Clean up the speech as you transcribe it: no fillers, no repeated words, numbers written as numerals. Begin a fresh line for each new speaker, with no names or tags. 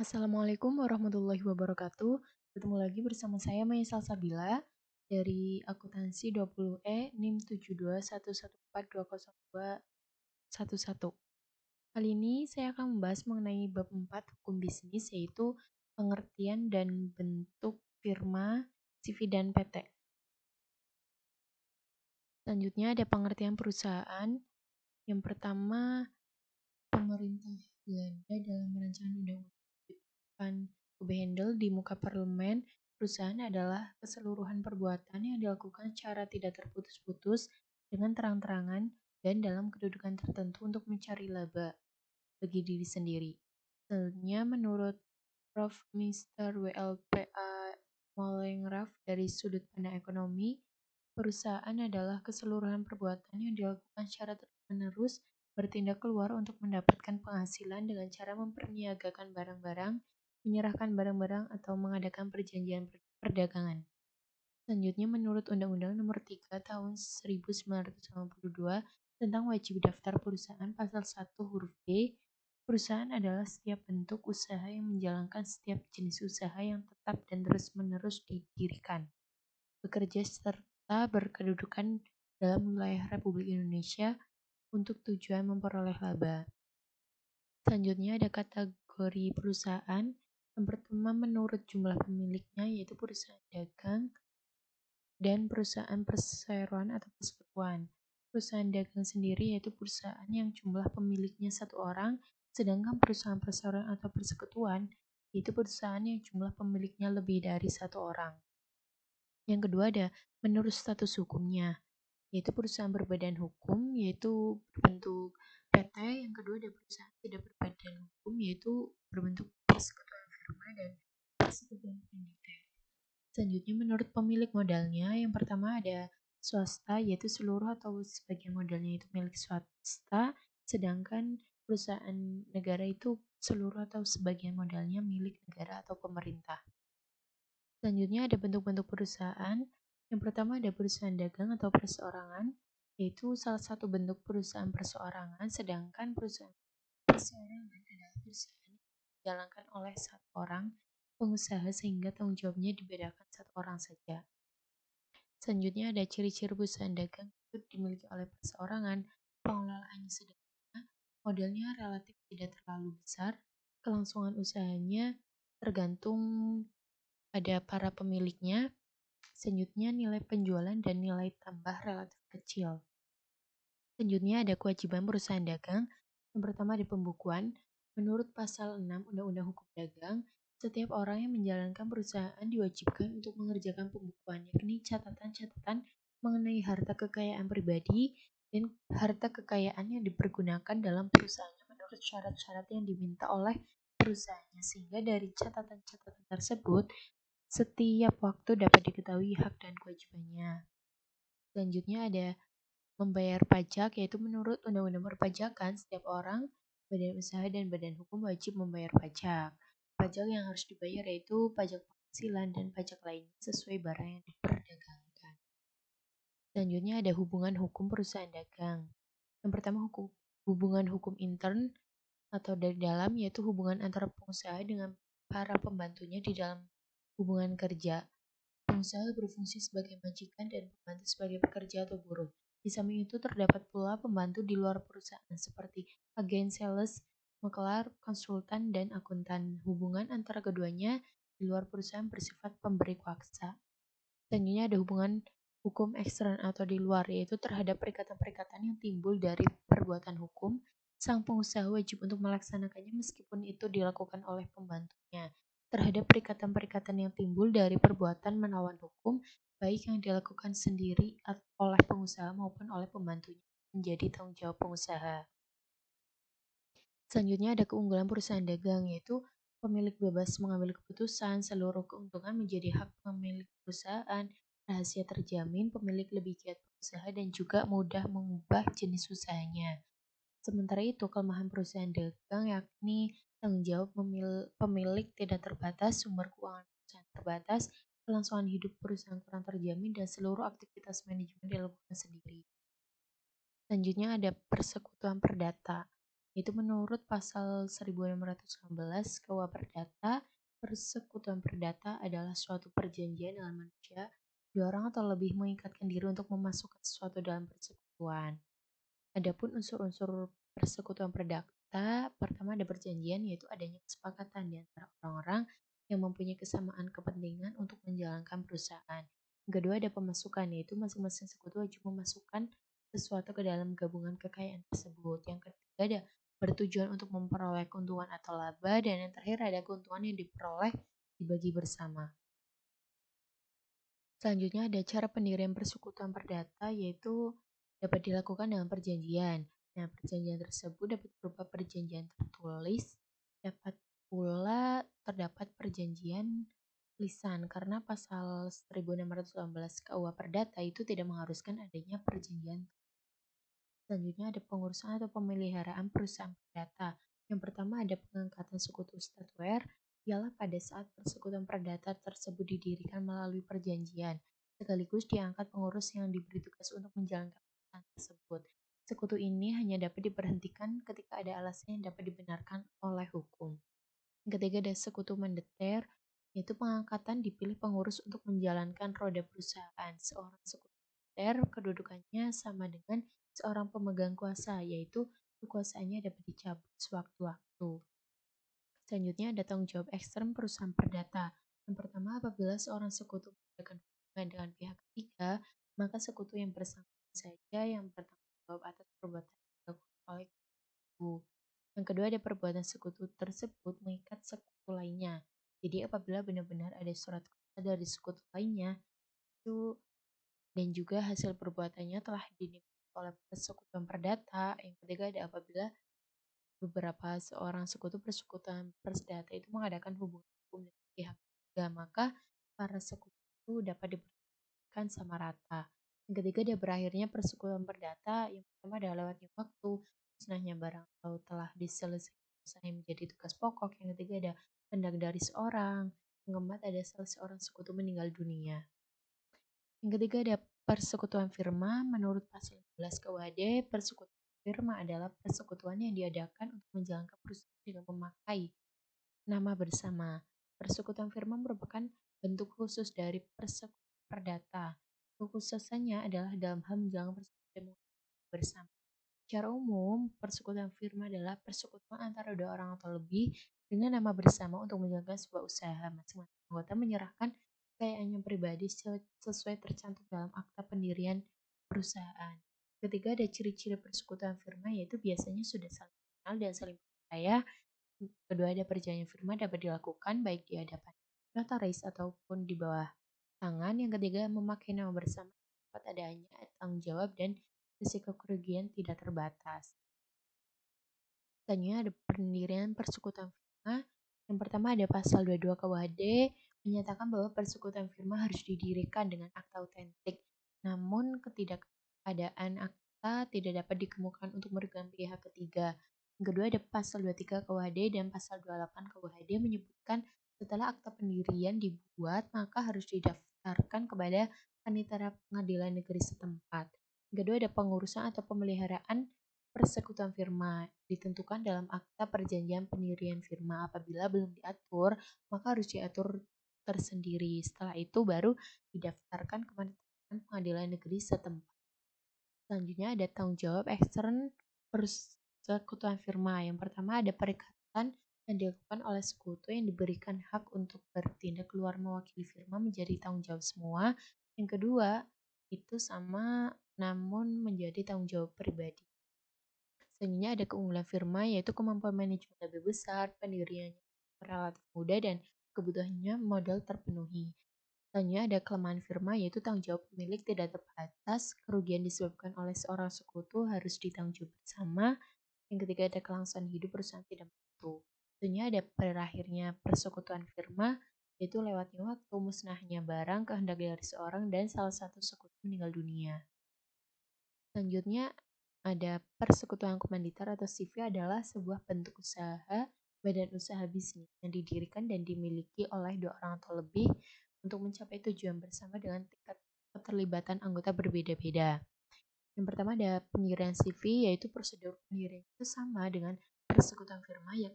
Assalamualaikum warahmatullahi wabarakatuh. Ketemu lagi bersama saya Maya Salsabila dari akuntansi 20E NIM 7211420211. Kali ini saya akan membahas mengenai bab 4 hukum bisnis, yaitu pengertian dan bentuk firma, CV, dan PT. Selanjutnya ada pengertian perusahaan. Yang pertama, pemerintah Belanda dalam rancangan undang-undang Handel di muka parlemen, perusahaan adalah keseluruhan perbuatan yang dilakukan secara tidak terputus-putus dengan terang-terangan dan dalam kedudukan tertentu untuk mencari laba bagi diri sendiri. Selanjutnya, menurut Prof. Mr. WLPA Molengraf dari sudut pandang ekonomi, perusahaan adalah keseluruhan perbuatan yang dilakukan secara terus-menerus bertindak keluar untuk mendapatkan penghasilan dengan cara memperniagakan barang-barang, menyerahkan barang-barang, atau mengadakan perjanjian perdagangan. Selanjutnya, menurut Undang-Undang Nomor 3 Tahun 1992 tentang wajib daftar perusahaan pasal 1 huruf D, perusahaan adalah setiap bentuk usaha yang menjalankan setiap jenis usaha yang tetap dan terus-menerus didirikan, bekerja serta berkedudukan dalam wilayah Republik Indonesia untuk tujuan memperoleh laba. Selanjutnya ada kategori perusahaan. Yang pertama menurut jumlah pemiliknya, yaitu perusahaan dagang dan perusahaan perseroan atau persekutuan. Perusahaan dagang sendiri yaitu perusahaan yang jumlah pemiliknya satu orang, sedangkan perusahaan perseroan atau persekutuan yaitu perusahaan yang jumlah pemiliknya lebih dari satu orang. Yang kedua ada menurut status hukumnya, yaitu perusahaan berbadan hukum, yaitu berbentuk PT. Yang kedua ada perusahaan tidak berbadan hukum, yaitu berbentuk persekutuan firma dan persekutuan pendidikan. Selanjutnya menurut pemilik modalnya, yang pertama ada swasta, yaitu seluruh atau sebagian modalnya itu milik swasta, sedangkan perusahaan negara itu seluruh atau sebagian modalnya milik negara atau pemerintah. Selanjutnya ada bentuk-bentuk perusahaan. Yang pertama ada perusahaan dagang atau perseorangan, yaitu salah satu bentuk perusahaan perseorangan, sedangkan perusahaan perseorangan adalah perusahaan yang dijalankan oleh satu orang pengusaha sehingga tanggung jawabnya dibedakan satu orang saja. Selanjutnya ada ciri-ciri perusahaan dagang itu dimiliki oleh perseorangan, pengelolaannya sederhana, modalnya relatif tidak terlalu besar, kelangsungan usahanya tergantung pada para pemiliknya. Selanjutnya nilai penjualan dan nilai tambah relatif kecil. Selanjutnya ada kewajiban perusahaan dagang. Yang pertama ada pembukuan. Menurut pasal 6 Undang-Undang Hukum Dagang, setiap orang yang menjalankan perusahaan diwajibkan untuk mengerjakan pembukuan, yakni catatan-catatan mengenai harta kekayaan pribadi dan harta kekayaan yang dipergunakan dalam perusahaannya menurut syarat-syarat yang diminta oleh perusahaannya, sehingga dari catatan-catatan tersebut setiap waktu dapat diketahui hak dan kewajibannya. Selanjutnya ada membayar pajak, yaitu menurut Undang-Undang Perpajakan, setiap orang, badan usaha, dan badan hukum wajib membayar pajak. Pajak yang harus dibayar yaitu pajak penghasilan dan pajak lainnya sesuai barang yang diperdagangkan. Selanjutnya ada hubungan hukum perusahaan dagang. Yang pertama hubungan hukum intern atau dari dalam, yaitu hubungan antara pengusaha dengan para pembantunya di dalam hubungan kerja. Pengusaha berfungsi sebagai majikan dan pembantu sebagai pekerja atau buruh. Di samping itu terdapat pula pembantu di luar perusahaan seperti agen sales, maklar, konsultan, dan akuntan. Hubungan antara keduanya di luar perusahaan bersifat pemberi kuasa. Selanjutnya ada hubungan hukum ekstern atau di luar, yaitu terhadap perikatan-perikatan yang timbul dari perbuatan hukum. Sang pengusaha wajib untuk melaksanakannya meskipun itu dilakukan oleh pembantunya. Terhadap perikatan-perikatan yang timbul dari perbuatan melawan hukum, baik yang dilakukan sendiri oleh pengusaha maupun oleh pembantunya, menjadi tanggung jawab pengusaha. Selanjutnya ada keunggulan perusahaan dagang, yaitu pemilik bebas mengambil keputusan, seluruh keuntungan menjadi hak pemilik perusahaan, rahasia terjamin, pemilik lebih giat berusaha, dan juga mudah mengubah jenis usahanya. Sementara itu, kelemahan perusahaan dagang yakni tanggung jawab pemilik tidak terbatas, sumber keuangan perusahaan terbatas, kelangsungan hidup perusahaan kurang terjamin, dan seluruh aktivitas manajemen dilakukan sendiri. Selanjutnya ada persekutuan perdata, Itu menurut pasal 1619 KUH Perdata, persekutuan perdata adalah suatu perjanjian dengan manusia, dua orang atau lebih mengikatkan diri untuk memasukkan sesuatu dalam persekutuan. Adapun unsur-unsur persekutuan perdata, pertama ada perjanjian, yaitu adanya kesepakatan di antara orang-orang yang mempunyai kesamaan kepentingan untuk menjalankan perusahaan. Yang kedua ada pemasukan, yaitu masing-masing sekutu wajib memasukkan sesuatu ke dalam gabungan kekayaan tersebut. Yang ketiga ada bertujuan untuk memperoleh keuntungan atau laba, dan yang terakhir ada keuntungan yang diperoleh dibagi bersama. Selanjutnya ada cara pendirian persekutuan perdata, yaitu dapat dilakukan dengan perjanjian. Nah, perjanjian tersebut dapat berupa perjanjian tertulis, dapat pula terdapat perjanjian lisan, karena pasal 1618 KUH Perdata itu tidak mengharuskan adanya perjanjian. Selanjutnya ada pengurusan atau pemeliharaan perusahaan perdata. Yang pertama ada pengangkatan sekutu statuer, ialah pada saat persekutuan perdata tersebut didirikan melalui perjanjian, sekaligus diangkat pengurus yang diberi tugas untuk menjalankan perusahaan tersebut. Sekutu ini hanya dapat diberhentikan ketika ada alasan yang dapat dibenarkan oleh hukum. Yang ketiga ada sekutu mendeter, yaitu pengangkatan dipilih pengurus untuk menjalankan roda perusahaan. Seorang sekutu mendeter kedudukannya sama dengan seorang pemegang kuasa, yaitu kekuasaannya dapat dicabut sewaktu-waktu. Selanjutnya ada tanggung jawab ekstern perusahaan perdata. Yang pertama, apabila seorang sekutu mengadakan hubungan dengan pihak ketiga, maka sekutu yang bersangkutan saja yang bertanggung jawab atas perbuatan yang dilakukan oleh sekutu. Yang kedua ada perbuatan sekutu tersebut mengikat sekutu lainnya. Jadi apabila benar-benar ada surat kuasa dari sekutu lainnya, itu dan juga hasil perbuatannya telah dinikmati oleh persekutuan perdata. Yang ketiga ada apabila beberapa seorang sekutu persekutuan perdata itu mengadakan hubungan hukum dengan pihak ketiga, maka para sekutu itu dapat diperlakukan sama rata. Yang ketiga ada berakhirnya persekutuan perdata. Yang pertama adalah lewatnya waktu, musnahnya barang atau telah diselesaikan usaha yang menjadi tugas pokok. Yang ketiga ada kehendak dari seorang. Yang keempat ada salah seorang sekutu meninggal dunia. Yang ketiga ada persekutuan firma. Menurut pasal 11 KUHD, persekutuan firma adalah persekutuan yang diadakan untuk menjalankan perusahaan dengan memakai nama bersama. Persekutuan firma merupakan bentuk khusus dari persekutuan perdata. Kekhususannya adalah dalam hal menjalankan persekutuan bersama. Secara umum, persekutuan firma adalah persekutuan antara dua orang atau lebih dengan nama bersama untuk menjalankan sebuah usaha. Masing-masing anggota menyerahkan kekayaannya pribadi sesuai tercantum dalam akta pendirian perusahaan. Ketiga, ada ciri-ciri persekutuan firma, yaitu biasanya sudah saling kenal dan saling percaya. Kedua, ada perjanjian firma dapat dilakukan baik di hadapan notaris ataupun di bawah tangan. Yang ketiga, memakai nama bersama dapat adanya tanggung jawab dan risiko kerugian tidak terbatas. Selanjutnya ada pendirian persekutuan firma. Yang pertama ada pasal 22 KUHD menyatakan bahwa persekutuan firma harus didirikan dengan akta autentik. Namun ketidakadaan akta tidak dapat dikemukakan untuk merugikan pihak ketiga. Yang kedua ada pasal 23 KUHD dan pasal 28 KUHD menyebutkan setelah akta pendirian dibuat maka harus didaftarkan kepada panitera pengadilan negeri setempat. Yang kedua ada pengurusan atau pemeliharaan persekutuan firma ditentukan dalam akta perjanjian pendirian firma. Apabila belum diatur, maka harus diatur tersendiri. Setelah itu baru didaftarkan ke pengadilan negeri setempat. Selanjutnya ada tanggung jawab ekstern persekutuan firma. Yang pertama ada perikatan yang dilakukan oleh sekutu yang diberikan hak untuk bertindak keluar mewakili firma menjadi tanggung jawab semua. Yang kedua itu sama namun menjadi tanggung jawab pribadi. Selanjutnya ada keunggulan firma, yaitu kemampuan manajemen lebih besar, pendiriannya relatif mudah, dan kebutuhannya modal terpenuhi. Selanjutnya ada kelemahan firma, yaitu tanggung jawab pemilik tidak terbatas, kerugian disebabkan oleh seorang sekutu harus ditanggung jawab bersama. Yang ketiga ada kelangsungan hidup perusahaan tidak menentu. Selanjutnya ada berakhirnya persekutuan firma, yaitu lewatnya waktu, musnahnya barang, kehendak dari seorang, dan salah satu sekutu meninggal dunia. Selanjutnya ada persekutuan komanditer atau CV adalah sebuah bentuk usaha, badan usaha bisnis yang didirikan dan dimiliki oleh dua orang atau lebih untuk mencapai tujuan bersama dengan tingkat keterlibatan anggota berbeda-beda. Yang pertama ada pendirian CV, yaitu prosedur pendirian itu sama dengan persekutuan firma yakni